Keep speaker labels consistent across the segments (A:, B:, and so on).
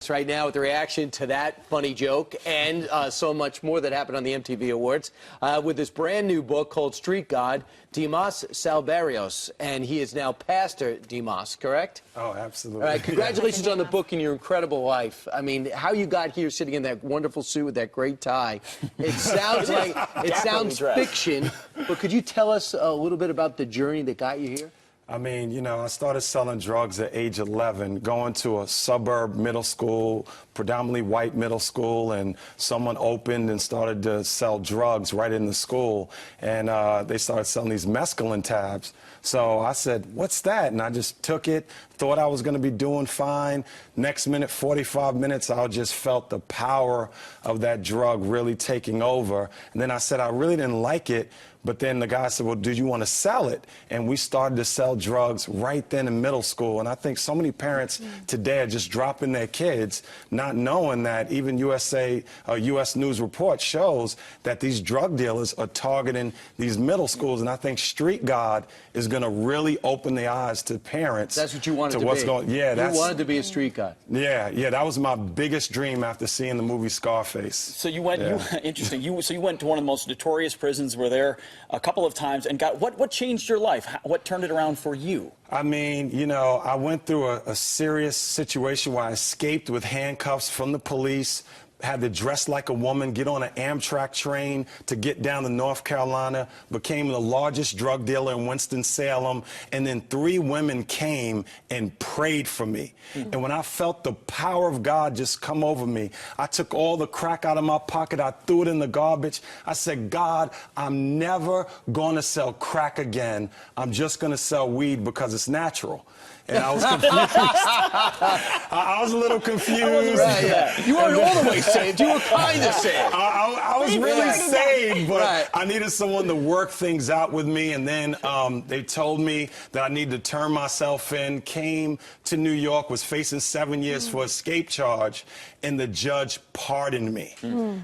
A: It's right now with the reaction to that funny joke and so much more that happened on the MTV Awards with this brand new book called Street God, Dimas Salberios, and he is now Pastor Dimas, correct?
B: Oh, absolutely.
A: All right, congratulations on the book and your incredible life. I mean, how you got here sitting in that wonderful suit with that great tie. It sounds like, it sounds fiction, but could you tell us a little bit about the journey that got you here?
B: I mean, you know, I started selling drugs at age 11, going to a suburb middle school, predominantly white middle school, and someone opened and started to sell drugs right in the school, and they started selling these mescaline tabs. So I said, what's that? And I just took it, thought I was going to be doing fine. Next minute, 45 minutes, I just felt the power of that drug really taking over. And then I said, I really didn't like it. But then the guy said, well, do you want to sell it? And we started to sell drugs right then in middle school. And I think so many parents today are just dropping their kids, not knowing that even US News Report shows that these drug dealers are targeting these middle schools. And I think Street God is going to really open the eyes to parents.
A: That's what you wanted to
B: what's
A: be.
B: Yeah,
A: you wanted to be a street god.
B: Yeah, that was my biggest dream after seeing the movie Scarface.
C: So you went, interesting. So you went to one of the most notorious prisons. Were there a couple of times and got what changed your life? What turned it around for you?
B: I mean, you know, I went through a serious situation where I escaped with handcuffs from the police, had to dress like a woman, get on an Amtrak train to get down to North Carolina, became the largest drug dealer in Winston-Salem, and then 3 women came and prayed for me. And when I felt the power of God just come over me, I took all the crack out of my pocket, I threw it in the garbage. I said, God, I'm never going to sell crack again. I'm just going to sell weed because it's natural. And I was confused. I was a little confused.
A: You weren't all the way saved. You were kind of saved.
B: I was really saved, but I needed someone to work things out with me. And then they told me that I needed to turn myself in, came to New York, was facing 7 years for escape charge, and the judge pardoned me.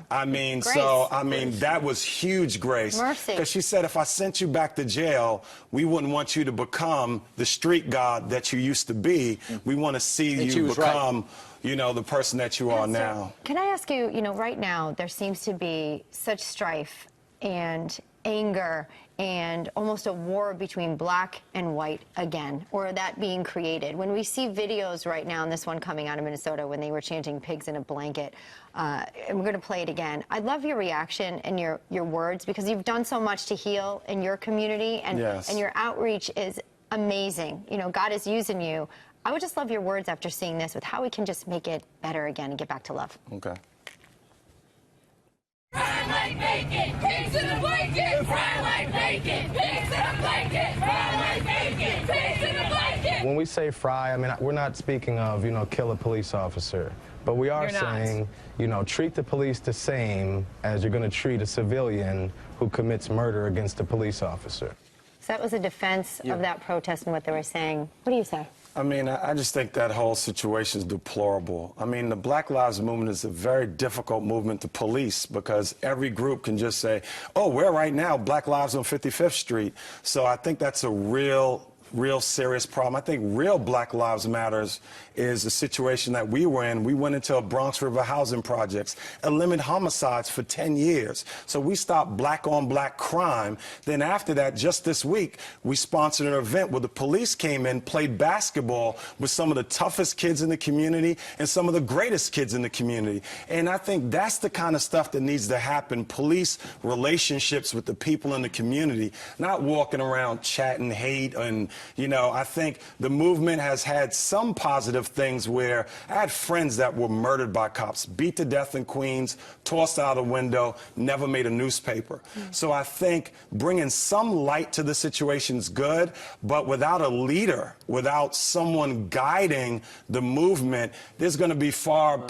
B: I mean, grace. That was huge grace.
D: Mercy.
B: Because she said, if I sent you back to jail, we wouldn't want you to become the street god that you used to be. We want to see you become, you know, the person that you are now.
D: Can I ask you, you know, right now there seems to be such strife and anger and almost a war between black and white again, or that being created. When we see videos right now, and this one coming out of Minnesota when they were chanting pigs in a blanket, and we're going to play it again. I'd love your reaction and your words, because you've done so much to heal in your community, and your outreach is amazing. You know, God is using you. I would just love your words after seeing this with how we can just make it better again and get back to love.
B: Okay.
E: Fry like bacon, pigs in a blanket. Fry like bacon, pigs in a blanket. Fry like bacon, pigs in a blanket.
F: When we say fry, I mean, we're not speaking of, you know, kill a police officer. But we are saying, you know, treat the police the same as you're going to treat a civilian who commits murder against a police officer.
D: So that was a defense of that protest and what they were saying. What do you say?
B: I mean, I just think that whole situation is deplorable. I mean, the Black Lives Movement is a very difficult movement to police, because every group can just say, oh, we're right now Black Lives on 55th Street. So I think that's a real serious problem. I think real Black Lives Matters is the situation that we were in. We went into a Bronx River housing projects, eliminated homicides for 10 years. So we stopped black-on-black crime. Then after that, just this week, we sponsored an event where the police came in, played basketball with some of the toughest kids in the community and some of the greatest kids in the community. And I think that's the kind of stuff that needs to happen. Police relationships with the people in the community, not walking around chatting hate. And, you know, I think the movement has had some positive things where I had friends that were murdered by cops, beat to death in Queens, tossed out a window, never made a newspaper. So I think bringing some light to the situation is good, but without a leader, without someone guiding the movement, there's going to be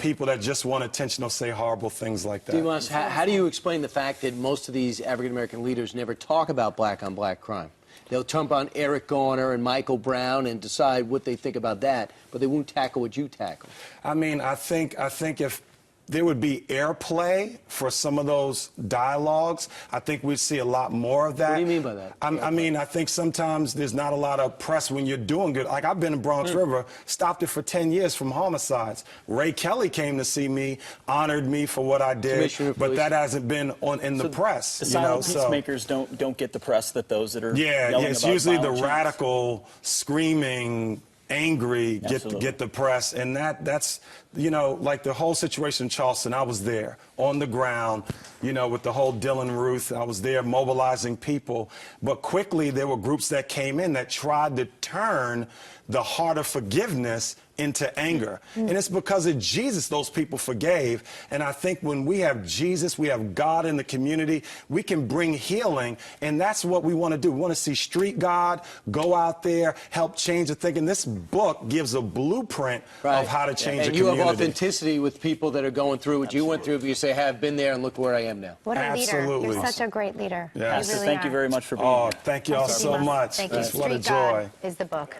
B: people that just want attention or say horrible things like that.
A: Dimas, how do you explain the fact that most of these African-American leaders never talk about black-on-black crime? They'll jump on Eric Garner and Michael Brown and decide what they think about that, but they won't tackle what you tackle.
B: I mean, I think if there would be airplay for some of those dialogues. I think we'd see a lot more of that.
A: What do you mean by that?
B: I mean, I think sometimes there's not a lot of press when you're doing good. Like, I've been in Bronx River, stopped it for 10 years from homicides. Ray Kelly came to see me, honored me for what I did,
A: Commissioner of
B: but
A: Police.
B: that hasn't been in the press.
C: The
B: you know,
C: silent
B: so.
C: peacemakers don't get the press that those that are
B: Yeah,
C: yelling
B: it's
C: about
B: usually the
C: violent changes.
B: radical, screaming, angry
C: Absolutely.
B: get the press, and that's, you know, like the whole situation in Charleston. I was there on the ground, you know, with the whole Dylan Ruth. I was there mobilizing people, but quickly there were groups that came in that tried to turn the heart of forgiveness into anger. And it's because of Jesus those people forgave. And I think when we have Jesus, we have God in the community, we can bring healing. And that's what we want to do. We want to see street God go out there, help change the thinking. This book gives a blueprint of how to change
A: and
B: a
A: you
B: community.
A: have authenticity with people that are going through what you went through. If you say, "Hey, I've been there, and look where I am now."
D: What a leader.
B: Absolutely.
D: You're such a great leader.
B: Yeah.
D: You
C: Pastor,
D: really
C: thank
D: are.
C: you very much for being
B: Oh,
C: here.
B: thank you all
D: Pastor
B: so
D: Dimas,
B: much.
D: Thank you.
B: What a
D: Street God
B: joy.
D: is the book.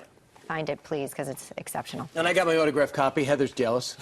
D: Find it, please, because it's exceptional.
A: And I got my autographed copy. Heather's jealous.